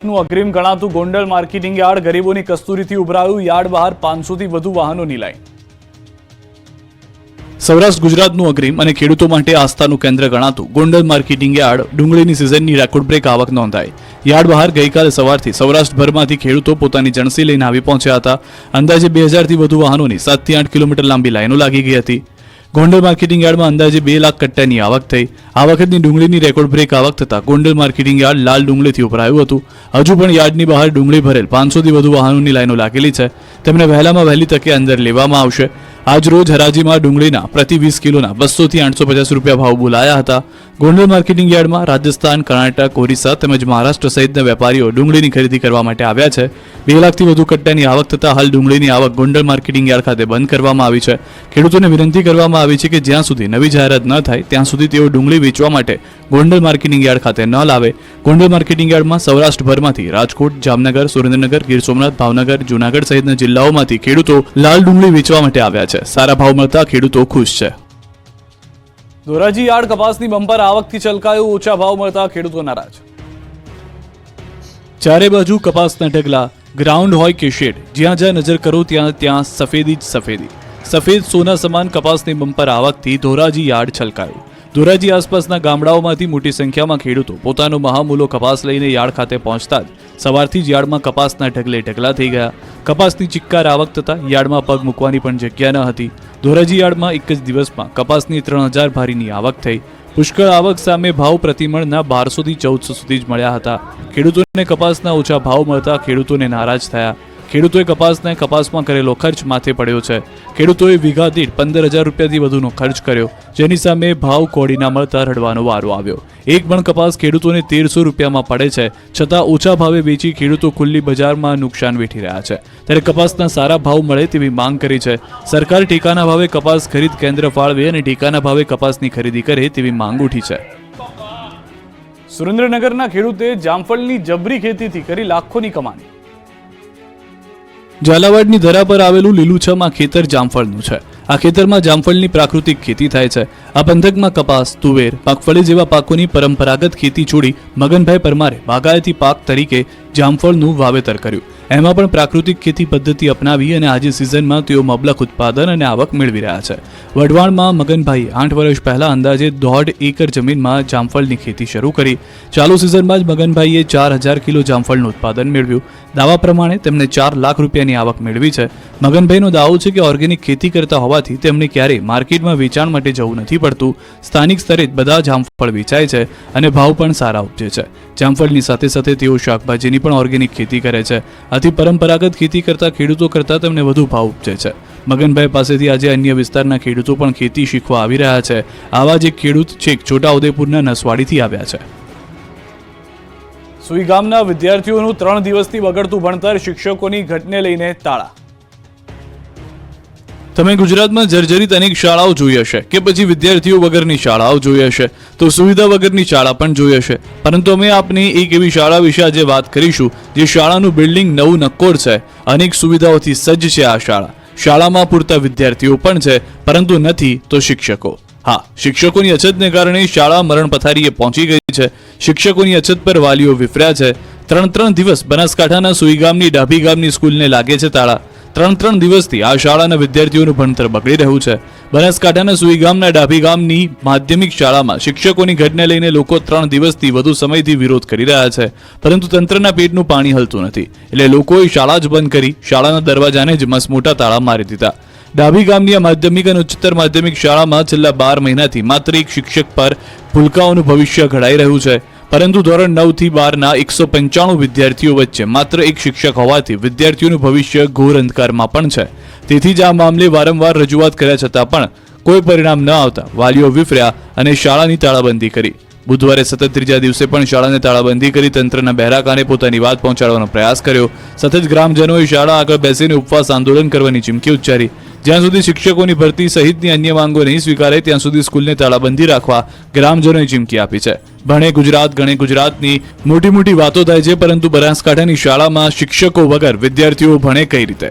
નું અગ્રીમ ગણાતું Gondal marketing yard ગરીબોની કસ્તુરીથી ઉભરાયું. યાર્ડ બહાર 500થી વધુ વાહનોની લાઈન. સૌરાષ્ટ્ર ગુજરાતનું અગ્રીમ અને ખેડૂતો માટે આસ્થાનું કેન્દ્ર ગણાતું ગોંડલ માર્કેટિંગ યાર્ડ ડુંગળીની સિઝનની રેકોર્ડ બ્રેક આવક નોંધાઈ. યાર્ડ બહાર ગઈકાલે સવારથી સૌરાષ્ટ્રભરમાંથી ખેડૂતો પોતાની જણસી લઈને આવી પહોંચ્યા હતા. અંદાજે 2000થી વધુ વાહનોની 7 થી 8 કિલોમીટર લાંબી લાઈનો લાગી ગઈ હતી. ગોંડલ માર્કેટિંગ યાર્ડમાં અંદાજે 2 લાખ કટ્ટાની આવક થઈ. આ વખતની ડુંગળીની રેકોર્ડ બ્રેક આવક થતાં ગોંડલ માર્કેટિંગ યાર્ડ લાલ ડુંગળીથી ઉભરાયું હતું. હજુ પણ યાર્ડની બહાર ડુંગળી ભરેલ 500થી વધુ વાહનોની લાઈનો લાગેલી છે. તેમને વહેલામાં વહેલી તકે અંદર લેવામાં આવશે. આજ રોજ હરાજીમાં ડુંગળીના પ્રતિ 20 કિલોના 200 થી 850 રૂપિયા ભાવ બોલાયા હતા. ગોંડલ માર્કેટિંગ યાર્ડમાં રાજસ્થાન, કર્ણાટક, ઓરિસ્સા તેમજ મહારાષ્ટ્ર સહિતના વેપારીઓ ડુંગળીની ખરીદી કરવા માટે આવ્યા છે. 2 લાખથી વધુ કટ્ટાની આવક થતાં હાલ ડુંગળીની આવક ગોંડલ માર્કેટિંગ યાર્ડ ખાતે બંધ કરવામાં આવી છે. ખેડૂતોને વિનંતી કરવામાં આવી છે કે જ્યાં સુધી નવી જાહેરાત ન થાય ત્યાં સુધી તેઓ ડુંગળી વેચવા માટે ગોંડલ માર્કેટિંગ યાર્ડ ખાતે ન લાવે. ગોંડલ માર્કેટિંગ યાર્ડમાં સૌરાષ્ટ્રભરમાંથી રાજકોટ, જામનગર, સુરેન્દ્રનગર, ગીર સોમનાથ, ભાવનગર, જૂનાગઢ સહિતના જિલ્લાઓમાંથી ખેડૂતો લાલ ડુંગળી વેચવા માટે આવ્યા છે. સારા ભાવ મળતા ખેડૂતો ખુશ છે. ધોરાજી યાર્ડ કપાસની બમ્પર આવકથી છલકાયું. ઓછા ભાવ મળતા ખેડૂતો નારાજ. ચારે બાજુ કપાસના ઢગલા, ગ્રાઉન્ડ હોય કે શેડ, જ્યાં જ્યાં નજર કરો ત્યાં સફેદી જ સફેદી. સફેદ સોના સમાન કપાસની બમ્પર આવકથી ધોરાજી યાર્ડ છલકાયું. ધોરાજી આસપાસના ગામડાઓમાંથી મોટી સંખ્યામાં ખેડૂતો પોતાનો મહામૂલો કપાસ લઈને યાર્ડ ખાતે પહોંચતા જ સવારથી જ યાર્ડમાં કપાસના ઢગલા થઈ ગયા. કપાસની ચિક્કાર આવક થતાં યાર્ડમાં પગ મૂકવાની પણ જગ્યા ન હતી. ધોરાજી યાર્ડમાં એક જ દિવસમાં કપાસની 3000 ભારીની આવક થઈ. પુષ્કળ આવક સામે ભાવ પ્રતિમણના 1200 થી 1400 સુધી જ મળ્યા હતા. ખેડૂતોને કપાસના ઓછા ભાવ મળતા ખેડૂતોને નારાજ થયા. ખેડૂતોએ કપાસમાં કરેલો ખર્ચ માથે પડ્યો છે. ખેડૂતોએ વીઘા દીઠ 15000 રૂપિયાથી વધુનો ખર્ચ કર્યો, જેની સામે ભાવ કોડી ના મળતા રડવાનો વારો આવ્યો. એક મણ કપાસ ખેડૂતોને 1300 રૂપિયામાં પડે છે, છતાં ઓછા ભાવે વેચી ખેડૂતો ખુલ્લી બજારમાં નુકસાન વેઠી રહ્યા છે. ત્યારે કપાસના સારા ભાવ મળે તેવી માંગ કરી છે. સરકાર ટેકાના ભાવે કપાસ ખરીદ કેન્દ્ર ફાળવે અને ટેકાના ભાવે કપાસની ખરીદી કરે તેવી માંગ ઉઠી છે. સુરેન્દ્રનગરના ખેડૂતે જામફળની જબરી ખેતીથી કરી લાખોની કમાણી. ઝાલાવાડની ધરા પર આવેલું લીલુંછમ આ ખેતર જામફળનું છે. આ ખેતરમાં જામફળની પ્રાકૃતિક ખેતી થાય છે. આ પંથકમાં કપાસ, તુવેર, મગફળી જેવા પાકોની પરંપરાગત ખેતી છોડી મગનભાઈ પરમારે બાગાયતી પાક તરીકે જામફળનું વાવેતર કર્યું. એમાં પણ પ્રાકૃતિક ખેતી પદ્ધતિ અપનાવી અને આજે સિઝનમાં તેઓ મબલખ ઉત્પાદન અને આવક મેળવી રહ્યા છે. વઢવાણમાં મગનભાઈએ 8 વર્ષ પહેલા અંદાજે 1.5 એકર જમીનમાં જામફળની ખેતી શરૂ કરી. ચાલુ સિઝનમાં જ મગનભાઈએ 4000 કિલો જામફળનું ઉત્પાદન મેળવ્યું. દાવા પ્રમાણે તેમણે 4 લાખ રૂપિયાની આવક મેળવી છે. મગનભાઈનો દાવો છે કે ઓર્ગેનિક ખેતી કરતા હોવાથી તેમને ક્યારેય માર્કેટમાં વેચાણ માટે જવું નથી પડતું. સ્થાનિક સ્તરે જ બધા જામફળ વેચાય છે અને ભાવ પણ સારા ઉપજે છે. જામફળની સાથે સાથે તેઓ શાકભાજીની પણ ઓર્ગેનિક ખેતી કરે છે. આથી પરંપરાગત ખેતી કરતા ખેડૂતો કરતાં તેમને વધુ ભાવ ઉપજે છે. મગનભાઈ પાસેથી આજે અન્ય વિસ્તારના ખેડૂતો પણ ખેતી શીખવા આવી રહ્યા છે. આવા જ એક ખેડૂત છેક છોટાઉદેપુરના નસવાડીથી આવ્યા છે. સુઈ ગામના વિદ્યાર્થીઓનું 3 દિવસથી બગડતું ભણતર, શિક્ષકોની ઘટને લઈને તાળા. તમે ગુજરાતમાં જર્જરિત અનેક શાળાઓ જોઈ હશે કે પછી વિદ્યાર્થીઓ વગરની શાળાઓ જોઈ હશે, તો સુવિધા વગરની શાળા પણ જોઈ હશે. પરંતુ અમે આપને એક એવી શાળા વિશે આજે વાત કરીશું જે શાળાનું બિલ્ડિંગ નવું નક્કોર છે. અનેક સુવિધાઓથી સજ્જ છે આ શાળા. શાળામાં પૂરતા વિદ્યાર્થીઓ પણ છે, પરંતુ નથી તો શિક્ષકો. હા, શિક્ષકોની અછતને કારણે શાળા મરણ પથારીએ પહોંચી ગઈ છે. શિક્ષકોની અછત પર વાલીઓ વિફર્યા છે. 3 દિવસ બનાસકાંઠાના સુઈ ગામની ડાભી ગામની સ્કૂલને લાગે છે તાળા. 3 દિવસથી આ શાળાના વિદ્યાર્થીઓનું ભણતર બગડી રહ્યું છે. બનાસકાંઠાના સુઈ ગામના ડાભી ગામની માધ્યમિક શાળામાં શિક્ષકોની ઘટને લઈને લોકો 3 દિવસથી વધુ સમયથી વિરોધ કરી રહ્યા છે, પરંતુ તંત્રના પેટનું પાણી હલતું નથી. એટલે લોકોએ શાળા જ બંધ કરી શાળાના દરવાજાને જ મસમોટા તાળા મારી દીધા. ડાભી ગામની આ માધ્યમિક અને ઉચ્ચતર માધ્યમિક શાળામાં છેલ્લા 12 મહિનાથી માત્ર એક શિક્ષક પર ભૂલકાઓનું ભવિષ્ય ઘડાઈ રહ્યું છે. પરંતુ ધોરણ 9 થી 12ના 195 વિદ્યાર્થીઓ વચ્ચે માત્ર એક શિક્ષક હોવાથી વિદ્યાર્થીઓનું ભવિષ્ય ઘોર અંધકારમાં પણ છે. તેથી જ આ મામલે વારંવાર રજૂઆત કર્યા છતાં પણ કોઈ પરિણામ ન આવતા વાલીઓ વિફર્યા અને શાળાની તાળાબંધી કરી. બુધવારે સતત 3જા દિવસે પણ શાળાને તાળાબંધી કરી તંત્રના બહેરા કાને પોતાની વાત પહોંચાડવાનો પ્રયાસ કર્યો. સતત ગ્રામજનોએ શાળા આગળ બેસીને ઉપવાસ આંદોલન કરવાની ચીમકી ઉચ્ચારી. જ્યાં સુધી શિક્ષકોની ભરતી સહિતની અન્ય માંગો નહીં સ્વીકારે ત્યાં સુધી સ્કૂલને તાળાબંધી રાખવા ગ્રામજનોએ ચીમકી આપી છે. ભણે ગુજરાત ગણે ગુજરાતની મોટી વાતો થાય છે, પરંતુ બનાસકાંઠાની શાળામાં શિક્ષકો વગર વિદ્યાર્થીઓ ભણે કઈ રીતે?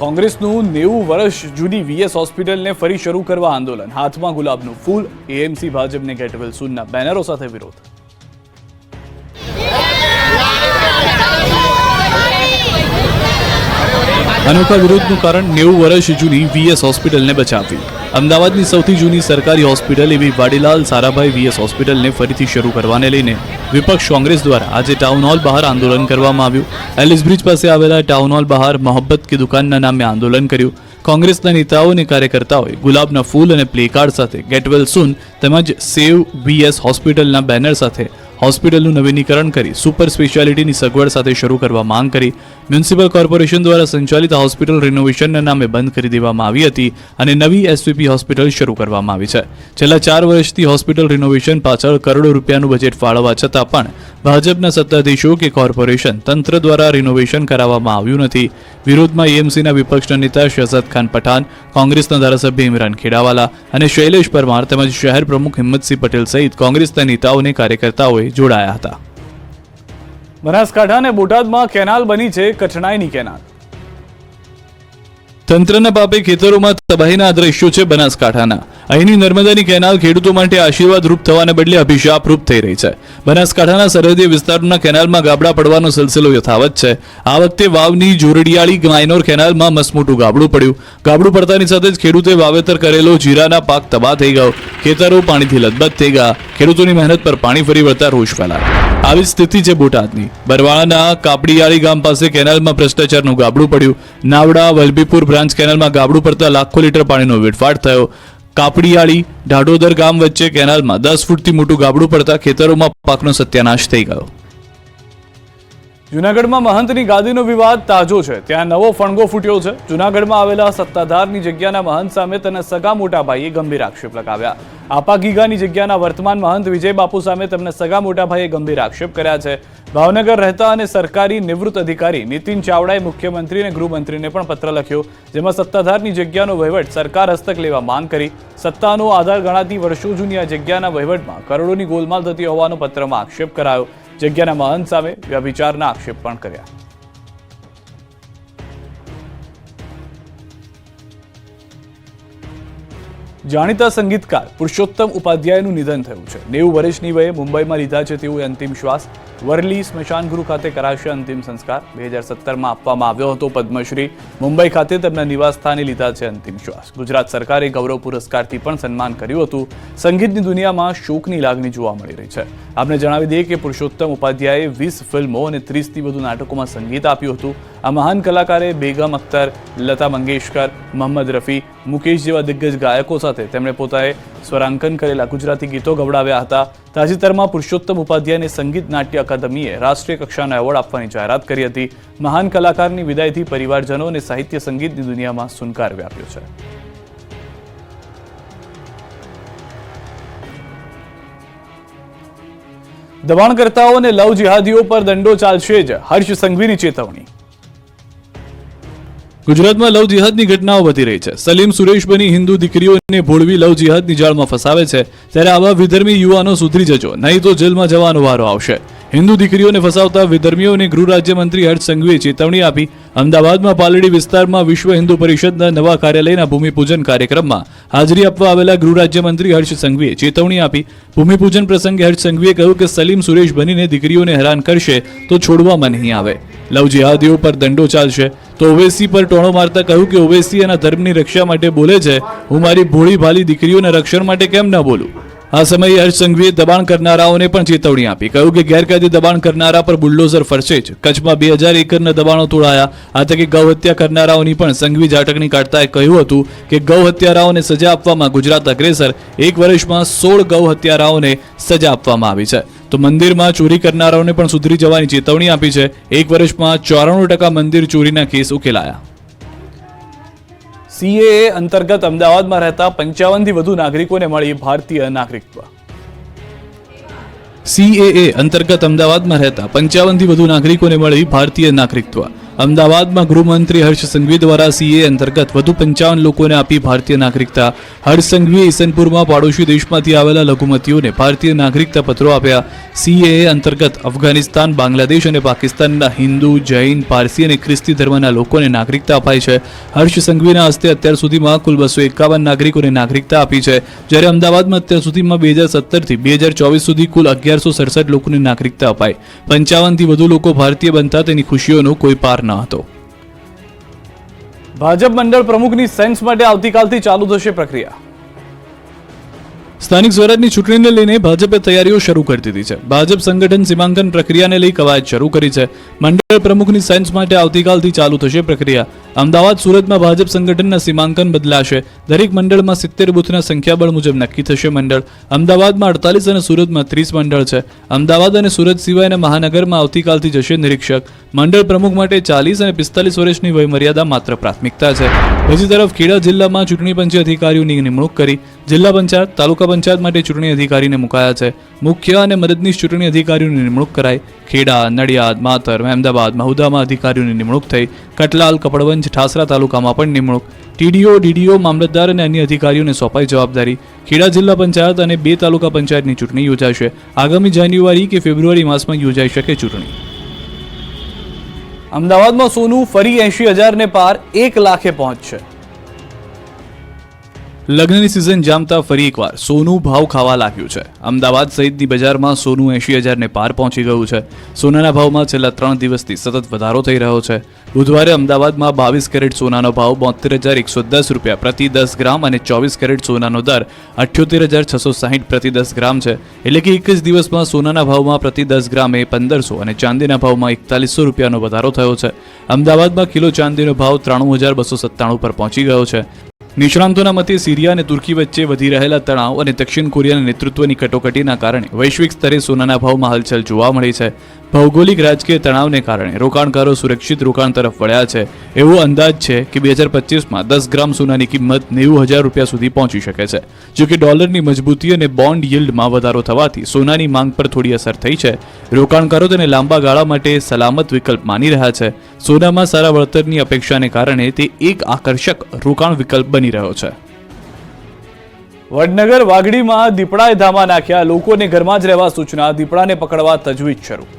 કોંગ્રેસનું 90 વર્ષ જૂની વીએસ હોસ્પિટલને ફરી શરૂ કરવા આંદોલન. હાથમાં ગુલાબનું ફૂલ. એએમસી ભાજપને ગેટ વેલ સૂનના બેનરો સાથે વિરોધ. અનોખા વિરોધનું કારણ 90 વર્ષ જૂની વીએસ હોસ્પિટલને બચાવવી. અમદાવાદની સૌથી જૂની સરકારી હોસ્પિટલ એવી વાડીલાલ સારાભાઈ વીએસ હોસ્પિટલને ફરીથી શરૂ કરવાને લઈને વિપક્ષ કોંગ્રેસ દ્વારા આજે ટાઉન હોલ બહાર આંદોલન કરવામાં આવ્યું. એલિસ બ્રિજ પાસે આવેલા ટાઉન હોલ બહાર મોહબ્બત કી દુકાનના નામે આંદોલન કર્યું. કોંગ્રેસના નેતાઓ અને કાર્યકર્તાઓએ ગુલાબના ફૂલ અને પ્લેકાર્ડ સાથે ગેટ વેલ સૂન તેમજ સેવ વીએસ હોસ્પિટલના બેનર સાથે હોસ્પિટલનું નવીનીકરણ કરી સુપર સ્પેશિયાલિટીની સગવડ સાથે શરૂ કરવા માંગ કરી. મ્યુનિસિપલ કોર્પોરેશન દ્વારા સંચાલિત હોસ્પિટલ રિનોવેશનના નામે બંધ કરી દેવામાં આવી હતી અને નવી એસવીપી હોસ્પિટલ શરૂ કરવામાં આવી છે. છેલ્લા 4 વર્ષથી હોસ્પિટલ રિનોવેશન પાછળ કરોડો રૂપિયાનું બજેટ ફાળવવા છતાં પણ ભાજપના સત્તાધીશો કે કોર્પોરેશન તંત્ર દ્વારા રિનોવેશન કરાવવામાં આવ્યું નથી. વિરોધમાં એએમસીના વિપક્ષના નેતા શહજાદ ખાન પઠાણ, કોંગ્રેસના ધારાસભ્ય ઇમરાન ખેડાવાલા અને શૈલેષ પરમાર તેમજ શહેર પ્રમુખ હિંમતસિંહ પટેલ સહિત કોંગ્રેસના નેતાઓ અને કાર્યકર્તાઓએ જોડાયા હતા. બનાસકાંઠા અને બોટાદમાં કેનાલ બની છે કઠણાઈની કેનાલ. તંત્રના પાપે ખેતરોમાં તબાહીના દ્રશ્યો છે બનાસકાંઠાના. અહીંની નર્મદાની કેનાલ ખેડૂતો માટે આશીર્વાદ રૂપ થવાને બદલે અભિશાપ રૂપ થઈ રહી છે. બનાસકાંઠાના સરહદી વિસ્તારોના કેનાલમાં ગાબડા પડવાનો સિલસિલો યથાવત છે. આ વખતે વાવની જોરડિયાળી માઇનોર કેનાલમાં મસમોટું ગાબડું પડ્યું. ગાબડું પડતાની સાથે જ ખેડૂતે વાવેતર કરેલો જીરાના પાક તબાહ થઈ ગયો. ખેતરો પાણીથી લથબથ થઈ ગયા. ખેડૂતોની મહેનત પર પાણી ફરી વળતા રોષ ફેલાયો. આવી સ્થિતિ છે બોટાદની. બરવાળાના કાપડીયાળી ગામ પાસે કેનાલમાં ભ્રષ્ટાચારનું ગાબડું પડ્યું. નાવડા વલભીપુર બ્રાન્ચ કેનાલમાં ગાબડું પડતા લાખો લીટર પાણીનો વેડફાટ થયો. કાપડીયાળી ઢાઢોદર ગામ વચ્ચે કેનાલમાં 10 ફૂટથી મોટું ગાબડું પડતા ખેતરોમાં પાકનો સત્યાનાશ થઈ ગયો. જૂનાગઢમાં મહંતની ગાદીનો વિવાદ તાજો છે. ત્યાં નવો ફણગો ફૂટ્યો છે. જૂનાગઢમાં આવેલા સત્તાધારની જગ્યાના મહંત સામે તેના સગા મોટા ભાઈએ ગંભીર આક્ષેપ લગાવ્યા. આપા ગીગાની જગ્યાના વર્તમાન મહંત વિજય બાપુ સામે તેમના સગા મોટા ભાઈએ ગંભીર આક્ષેપ કર્યા છે. ભાવનગર રહેતા અને સરકારી નિવૃત્ત અધિકારી નીતિન ચાવડાએ મુખ્યમંત્રી અને ગૃહમંત્રીને પણ પત્ર લખ્યો, જેમાં સત્તાધારની જગ્યાનો વહીવટ સરકાર હસ્તક લેવા માંગ કરી. સત્તાનો આધાર ગણાતી વર્ષો જૂની આ જગ્યાના વહીવટમાં કરોડોની ગોલમાલ થતી હોવાનો પત્રમાં આક્ષેપ કરાયો. જગ્યાના મહંત સામે વ્યભિચારના આક્ષેપ પણ કર્યા. જાણીતા સંગીતકાર પુરુષોત્તમ ઉપાધ્યાયનું નિધન થયું છે. 90 વર્ષની વયે મુંબઈમાં લીધા છે તેઓએ અંતિમ શ્વાસ. વરલી સ્મશાન ગૃહ ખાતે કરાશે અંતિમ સંસ્કાર. 2017માં આપવામાં આવ્યો હતો પદ્મશ્રી. મુંબઈ ખાતે તેમના નિવાસ સ્થાને લીધા છે અંતિમ શ્વાસ. ગુજરાત સરકારે ગૌરવ પુરસ્કારથી પણ સન્માન કર્યું હતું. સંગીતની દુનિયામાં શોકની લાગણી જોવા મળી રહી છે. આપને જણાવી દઈએ કે પુરુષોત્તમ ઉપાધ્યાયે 20 ફિલ્મો અને 30થી વધુ નાટકોમાં સંગીત આપ્યું હતું. આ મહાન કલાકારે બેગમ અખ્તર, લતા મંગેશકર, મોહમ્મદ રફી, મુકેશ જેવા દિગ્ગજ ગાયકો સાથે તેમણે પોતાએ સ્વરાંકન કરેલા ગુજરાતી ગીતો ગવડાવ્યા હતા. તાજેતરમાં પુરુષોત્તમ ઉપાધ્યાયને સંગીત નાટ્ય અકાદમીએ રાષ્ટ્રીય કક્ષાનો એવોર્ડ આપવાની જાહેરાત કરી હતી. મહાન કલાકારની વિદાયથી પરિવારજનો અને સાહિત્ય સંગીતની દુનિયામાં સુનકાર વ્યાપ્યો છે. દબાણકર્તાઓ અને લવ જિહાદીઓ પર દંડો ચાલશે જ, હર્ષ સંઘવીની ચેતવણી. ગુજરાતમાં લવ જિહાદની ઘટનાઓ વધી રહી છે. સલીમ સુરેશ બની હિન્દુ દીકરીઓને ભોળવી લવ જિહાદની જાળમાં ફસાવે છે. ત્યારે આવા વિધર્મી યુવાનો સુધરી જજો, નહીં તો જેલમાં જવાનો વારો આવશે. હિન્દુ દીકરીઓને ફસાવતા વિધર્મીઓને ગૃહ રાજ્યમંત્રી હર્ષ સંઘવીએ ચેતવણી આપી. અમદાવાદમાં પાલડી વિસ્તારમાં વિશ્વ હિન્દુ પરિષદના નવા કાર્યાલયના ભૂમિપૂજન કાર્યક્રમમાં હાજરી આપવા આવેલા ગૃહ રાજ્યમંત્રી હર્ષ સંઘવીએ ચેતવણી આપી. ભૂમિપૂજન પ્રસંગે હર્ષ સંઘવીએ કહ્યું કે સલીમ સુરેશ બનીને દીકરીઓને હેરાન કરશે તો છોડવામાં નહીં આવે. લવ જિહાદીઓ પર દંડો ચાલશે. તો ઓવૈસી પર ટોણો મારતા કહ્યું કે ઓવૈસી એના ધર્મની રક્ષા માટે બોલે છે, હું મારી ભોળી ભાલી દીકરીઓના રક્ષણ માટે કેમ ન બોલું. આ સમયે હર્ષ સંઘવીએ દબાણ કરનારાઓને પણ ચેતવણી આપી. કહ્યું કે ગેરકાયદે દબાણ કરનારા પર બુલડોઝર ફરશે જ. કચ્છમાં 2000 એકરના દબાણો તોડાયા. આ તકે ગૌ હત્યા કરનારાઓની પણ સંઘવી ઝાટકણી કાઢતા કહ્યું હતું કે ગૌ હત્યારાઓને સજા આપવામાં ગુજરાત અગ્રેસર. 1 વર્ષમાં 16 ગૌ હત્યારાઓને સજા આપવામાં આવી છે. તો મંદિરમાં ચોરી કરનારાઓને પણ સુધરી જવાની ચેતવણી આપી છે. 1 વર્ષમાં 94% મંદિર ચોરીના કેસ ઉકેલાયા. સીએએ અંતર્ગત અમદાવાદમાં રહેતા 55થી વધુ નાગરિકોને મળી ભારતીય નાગરિકત્વ. સીએએ અંતર્ગત અમદાવાદમાં રહેતા 55થી વધુ નાગરિકોને મળી ભારતીય નાગરિકત્વ. અમદાવાદમાં ગૃહમંત્રી હર્ષ સંઘવી દ્વારા સીએ અંતર્ગત વધુ 55 લોકોને આપી ભારતીય નાગરિકતા. હર્ષ સંઘવીએ ઈસનપુરમાં પાડોશી દેશમાંથી આવેલા લઘુમતીઓને ભારતીય નાગરિકતા પત્રો આપ્યા. સીએ અંતર્ગત અફઘાનિસ્તાન, બાંગ્લાદેશ અને પાકિસ્તાનના હિન્દુ, જૈન, પારસી અને ખ્રિસ્તી ધર્મના લોકોને નાગરિકતા અપાઈ છે. હર્ષ સંઘવીના હસ્તે અત્યાર સુધીમાં કુલ 251 નાગરિકોને નાગરિકતા આપી છે. જ્યારે અમદાવાદમાં અત્યાર સુધીમાં 2017થી 2024 સુધી કુલ 1167 લોકોને નાગરિકતા અપાઈ. 55થી વધુ લોકો ભારતીય બનતા તેની ખુશીઓનો કોઈ પાર ન હતો. ભાજપ મંડળ પ્રમુખની સેન્સ માટે આવતીકાલથી ચાલુ થશે પ્રક્રિયા. સ્થાનિક સ્વરાજની ચૂંટણીને લઈને ભાજપે તૈયારીઓ શરૂ કરી દીધી છે. ભાજપ સંગઠન સીમાંકન પ્રક્રિયાને લઈ કવાયત શરૂ કરી છે. મંડળ પ્રમુખની સેન્સ માટે આવતીકાલથી ચાલુ થશે પ્રક્રિયા. અમદાવાદ, સુરતમાં ભાજપ સંગઠનના સીમાંકન બદલાશે. દરેક મંડળમાં 70 બૂથના સંખ્યાબળ મુજબ નક્કી થશે મંડળ. અમદાવાદમાં 48 અને સુરતમાં 30 મંડળ છે. અમદાવાદ અને સુરત સિવાયના મહાનગરમાં આવતીકાલથી જશે નિરીક્ષક. મંડળ પ્રમુખ માટે 40 અને 45 વર્ષની વયમર્યાદા માત્ર પ્રાથમિકતા છે. બીજી તરફ ખેડા જિલ્લામાં ચૂંટણી પંચે અધિકારીઓની નિમણૂક કરી. જિલ્લા પંચાયત, તાલુકા પંચાયત માટે ચૂંટણી અધિકારીને મુકાયા છે. મુખ્ય અને મદદનીશ ચૂંટણી અધિકારીઓની નિમણૂક કરાઈ. ખેડા, નડિયાદ, માતર, મહેમદાબાદ, મહુદામાં અધિકારીઓની નિમણૂક થઈ. કટલાલ, કપડવંજ, ઠાસરા તાલુકામાં પણ નિમણૂક. ટીડીઓ, ડીડીઓ, મામલતદાર અને અન્ય અધિકારીઓને સોંપાઈ જવાબદારી. ખેડા જિલ્લા પંચાયત અને 2 તાલુકા પંચાયતની ચૂંટણી યોજાશે. આગામી જાન્યુઆરી કે ફેબ્રુઆરી માસમાં યોજાઈ શકે ચૂંટણી. અમદાવાદમાં સોનું ફરી 80,000 ને પાર 1 લાખે પહોંચશે. લગ્નની સિઝન જામતા ફરી એકવાર સોનું ભાવ ખાવા લાગ્યું છે. અમદાવાદ સહિતની બજારમાં સોનું 80,000 ને પાર પહોંચી ગયું છે. સોનાના ભાવમાં છેલ્લા 3 દિવસથી સતત વધારો થઈ રહ્યો છે. બુધવારે અમદાવાદમાં 22 કેરેટ સોનાનો ભાવ 72,110 રૂપિયા પ્રતિ 10 ગ્રામ અને 24 કેરેટ સોનાનો દર 78,660 પ્રતિ 10 ગ્રામ છે. એટલે કે એક જ દિવસમાં સોનાના ભાવમાં પ્રતિ 10 ગ્રામે 1,500 અને ચાંદીના ભાવમાં 4,100 રૂપિયાનો વધારો થયો છે. અમદાવાદમાં કિલો ચાંદીનો ભાવ 93,297 પર પહોંચી ગયો છે. નિષ્ણાંતોના મતે સિરિયા અને તુર્કી વચ્ચે વધી રહેલા તણાવ અને દક્ષિણ કોરિયાના નેતૃત્વની કટોકટીના કારણે વૈશ્વિક સ્તરે સોનાના ભાવમાં હલચલ જોવા મળી છે. ભૌગોલિક રાજકીય તણાવને કારણે રોકાણકારો સુરક્ષિત રોકાણ તરફ વળ્યા છે. એવો અંદાજ છે કે 2025માં 10 ગ્રામ સોનાની કિંમત 90,000 રૂપિયા સુધી પહોંચી શકે છે. જો કે ડોલરની મજબૂતી અને બોન્ડ યીલ્ડમાં વધારો થવાથી સોનાની માંગ પર થોડી અસર થઈ છે. રોકાણકારો તેને લાંબા ગાળા માટે સલામત વિકલ્પ માની રહ્યા છે. સોનામાં સારા વળતરની અપેક્ષાને કારણે તે એક આકર્ષક રોકાણ વિકલ્પ બની રહ્યો છે. વડનગર વાઘડીમાં દીપડાએ ધામા નાખ્યા. લોકોને ઘરમાં જ રહેવા સૂચના. દીપડાને પકડવા તજવીજ શરૂ.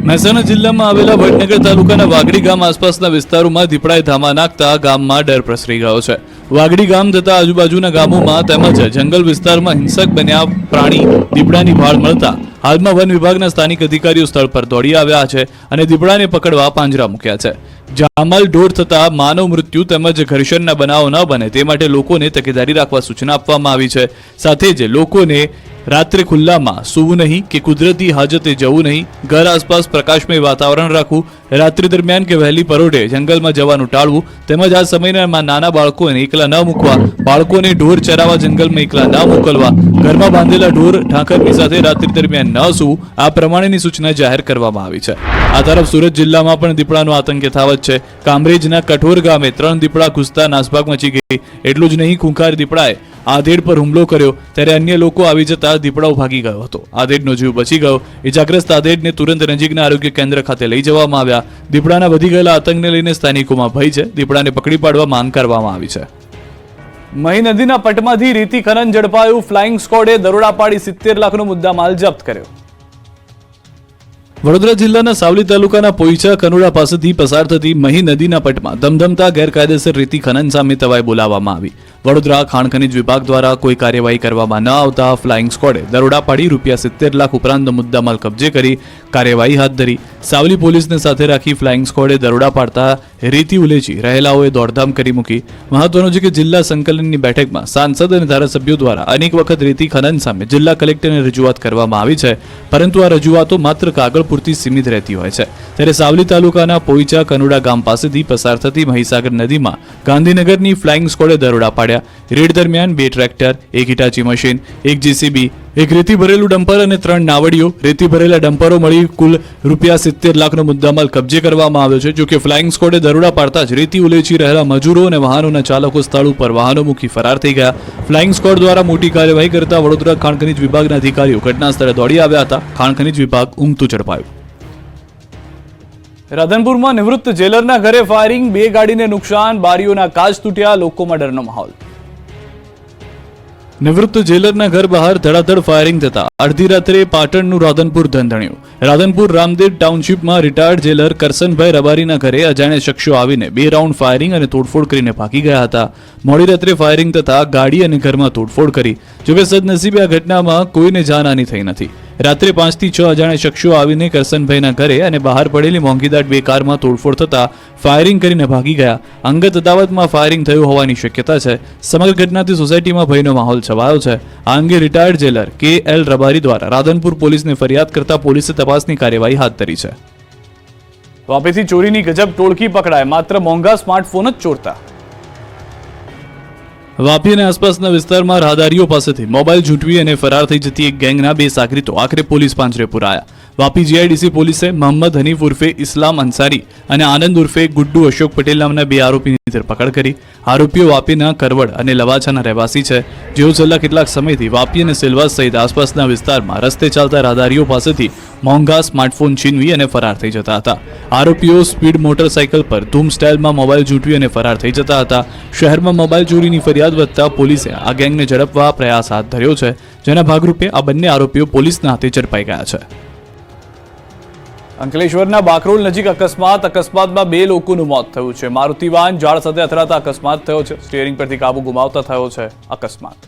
મહેસાણા જિલ્લામાં આવેલા વડનગર તાલુકાના વાઘડી ગામ આસપાસના વિસ્તારોમાં દીપડાએ ધામા નાખતા ગામમાં ડર પ્રસરી ગયો છે. વાઘડી ગામ તથા આજુબાજુના ગામોમાં તેમજ જંગલ વિસ્તારમાં હિંસક બન્યા પ્રાણી દીપડાની ભાળ મળતા હાલમાં વન વિભાગના સ્થાનિક અધિકારીઓ સ્થળ પર દોડી આવ્યા છે અને દીપડાને પકડવા પાંજરા મૂક્યા છે. જામલ ઢોર થતા માનવ મૃત્યુ તેમજ ઘર્ષણના બનાવો ન બને તે માટે લોકોને તકેદારી રાખવા સૂચના આપવામાં આવી છે. સાથે જ લોકોને રાત્રે ખુલ્લામાં સૂવું નહીં કે કુદરતી હાજતે જવું નહીં. ઘર આસપાસ પ્રકાશમય વાતાવરણ રાખવું. રાત્રિ દરમિયાન કે વહેલી પરોઢે જંગલમાં જવાનું ટાળવું. તેમજ આ સમયમાં નાના બાળકોને એકલા ન મૂકવા. બાળકોને ઢોર ચરાવવા જંગલમાં એકલા ન મોકલવા. ઘરમાં બાંધેલા ઢોર ઢાંકરની સાથે રાત્રિ દરમિયાન ન સૂવું. આ પ્રમાણેની સૂચના જાહેર કરવામાં આવી છે. આ તરફ સુરત જિલ્લામાં પણ દીપડાનો આતંક યથાવત છે. કામરેજના કઠોર ગામે 3 દીપડા ઘૂસતા નાસભાગ મચી ગઈ. એટલું જ નહીં, ખૂંખાર દીપડાએ આધેડ પર હુમલો કર્યો ત્યારે અન્ય લોકો આવી જતા દીપડાઓ ભાગી ગયો હતો. આધેડનો જીવ બચી ગયો. ઇજાગ્રસ્ત આધેડને તુરંત નજીકના આરોગ્ય કેન્દ્ર ખાતે લઈ જવામાં આવ્યા. દીપડાના વધી ગયેલા આતંકને લઈને સ્થાનિકોમાં ભય છે. દીપડાને પકડી પાડવા માંગ કરવામાં આવી છે. મહી નદીના પટમાંથી રેતી ખનન ઝડપાયું. ફ્લાઇંગ સ્કોડે દરોડા પાડી 70 લાખનો મુદ્દામાલ જપ્ત કર્યો. વડોદરા જિલ્લાના સાવલી તાલુકાના પોઈચા કનોડા પાસેથી પસાર થતી મહી નદીના પટમાં ધમધમતા ગેરકાયદેસર રેતી ખનન સામે તવાઈ બોલાવવામાં આવી. વડોદરા ખાણ ખનીજ વિભાગ દ્વારા કોઈ કાર્યવાહી કરવામાં ન આવતા ફ્લાઇંગ સ્કોડે દરોડા પાડી ₹70 લાખ ઉપરાંતનો મુદ્દામાલ કબજે કરી કાર્યવાહી હાથ ધરી. સાવલી પોલીસને સાથે રાખી ફ્લાઇંગ સ્કોડે દરોડા પાડતા રેતી ઉલેચી રહેલાઓએ દોડધામ કરી મૂકી. મહત્વનું છે કે જિલ્લા સંકલનની બેઠકમાં સાંસદ અને ધારાસભ્યો દ્વારા અનેક વખત રેતી ખનન સામે જિલ્લા કલેક્ટરને રજૂઆત કરવામાં આવી છે, પરંતુ આ રજૂઆતો માત્ર કાગળ પૂરતી સીમિત રહેતી હોય છે. ત્યારે સાવલી તાલુકાના પોઈચા કનોડા ગામ પાસેથી પસાર થતી મહીસાગર નદીમાં ગાંધીનગરની ફ્લાઇંગ સ્કોડે દરોડા પાડ્યા. રેડ દરમિયાન 2 ટ્રેક્ટર, 1 હિટાચી મશીન, 1 જેસીબી, 1 રેતી ભરેલું ડમ્પર અને 3 નાવડીઓ, રેતી ભરેલા ડમ્પરો મળી કુલ ₹70 લાખનો મુદ્દામાલ કબજે કરવામાં આવ્યો છે. જોકે ફ્લાઇંગ સ્કોડે દરોડા પાડતા જ રેતી ઉલેચી રહેલા મજૂરો અને વાહનોના ચાલકો સ્થળ ઉપર વાહનો મૂકી ફરાર થઈ ગયા. ફ્લાઇંગ સ્કોડ દ્વારા મોટી કાર્યવાહી કરતા વડોદરા ખાણ ખનીજ વિભાગના અધિકારીઓ ઘટના સ્થળે દોડી આવ્યા હતા. ખાણ ખનીજ વિભાગ ઊંઘતું ઝડપાયું. રાધનપુરમાં નિવૃત્ત જેલરના ઘરે ફાયરિંગ, 2 ગાડીને નુકસાન, બારીઓના કાચ તૂટ્યા, લોકોમાં ડરનો માહોલ. નિવૃત્ત જેલરના ઘર બહાર ધડાધડ ફાયરિંગ થતા અડધી રાત્રે પાટણનું રાધનપુર ધંધણ્યું. રાધનપુર રામદેવ ટાઉનશીપમાં રિટાયર્ડ જેલર કરસનભાઈ રબારીના ઘરે અજાણ્યા શખ્સો આવીને 2 રાઉન્ડ ફાયરિંગ અને તોડફોડ કરીને ભાગી ગયા હતા. મોડી રાત્રે ફાયરિંગ થતા ગાડી અને ઘરમાં તોડફોડ કરી. જોકે સદનસીબે આ ઘટનામાં કોઈને જાનહાની થઈ નથી. રાત્રે 5 થી 6 અજાણ્યા શખ્સો આવીને કરસનભાઈના ઘરે અને બહાર પડેલી મોંઘીદાટ બે કારમાં તોડફોડ થતા ફાયરિંગ કરીને ભાગી ગયા. અંગત અદાવતમાં ફાયરિંગ થયું હોવાની શક્યતા છે. સમગ્ર ઘટનાથી સોસાયટીમાં ભયનો માહોલ છવાયો છે. આ અંગે રિટાયર્ડ જેલર KL રબારી દ્વારા રાધનપુર પોલીસને ફરિયાદ કરતા પોલીસે તપાસની કાર્યવાહી હાથ ધરી છે. વાપીથી ચોરીની ગજબ ટોળકી પકડાય, માત્ર મોંઘા સ્માર્ટફોન જ ચોરતા. વાપી અને આસપાસના વિસ્તારમાં રાહદારીઓ પાસેથી મોબાઈલ ઝૂંટવી અને ફરાર થઈ જતી એક ગેંગના બે સાગરીતો આખરે પોલીસ પાંજરે પુરાયા. વાપી GIDC પોલીસે મોહમ્મદ હનીફ ઉર્ફે ઇસ્લામ અંસારી અને આનંદ ઉર્ફે ગુડ્ડુ અશોક પટેલ નામના બે આરોપીની ધરપકડ કરી. આરોપીઓ વાપીના કરવડ અને લવાછાના રહેવાસી છે, જેઓ છેલ્લા કેટલાક સમયથી વાપી અને સેલવાસ સહિત આસપાસના વિસ્તારમાં રસ્તે ચાલતા રાહદારીઓ પાસેથી મોંઘા સ્માર્ટફોન છીનવી અને ફરાર થઈ જતા હતા. આરોપીઓ સ્પીડ મોટરસાયકલ પર ધૂમ સ્ટાઇલમાં મોબાઈલ ઝૂંટવી અને ફરાર થઈ જતા હતા. શહેરમાં મોબાઈલ ચોરીની ફરિયાદ વધતા પોલીસે આ ગેંગને ઝડપવા પ્રયાસ હાથ ધર્યો છે, જેના ભાગરૂપે આ બંને આરોપીઓ પોલીસના હાથે ઝડપાઈ ગયા છે. અંકલેશ્વરના બાકરોલ નજીક અકસ્માતમાં બે લોકોનું મોત થયું છે. મારુતિ વાન ઝાડ સાથે અથડાતા અકસ્માત થયો છે. સ્ટીયરિંગ પરથી કાબુ ગુમાવતા થયો છે અકસ્માત.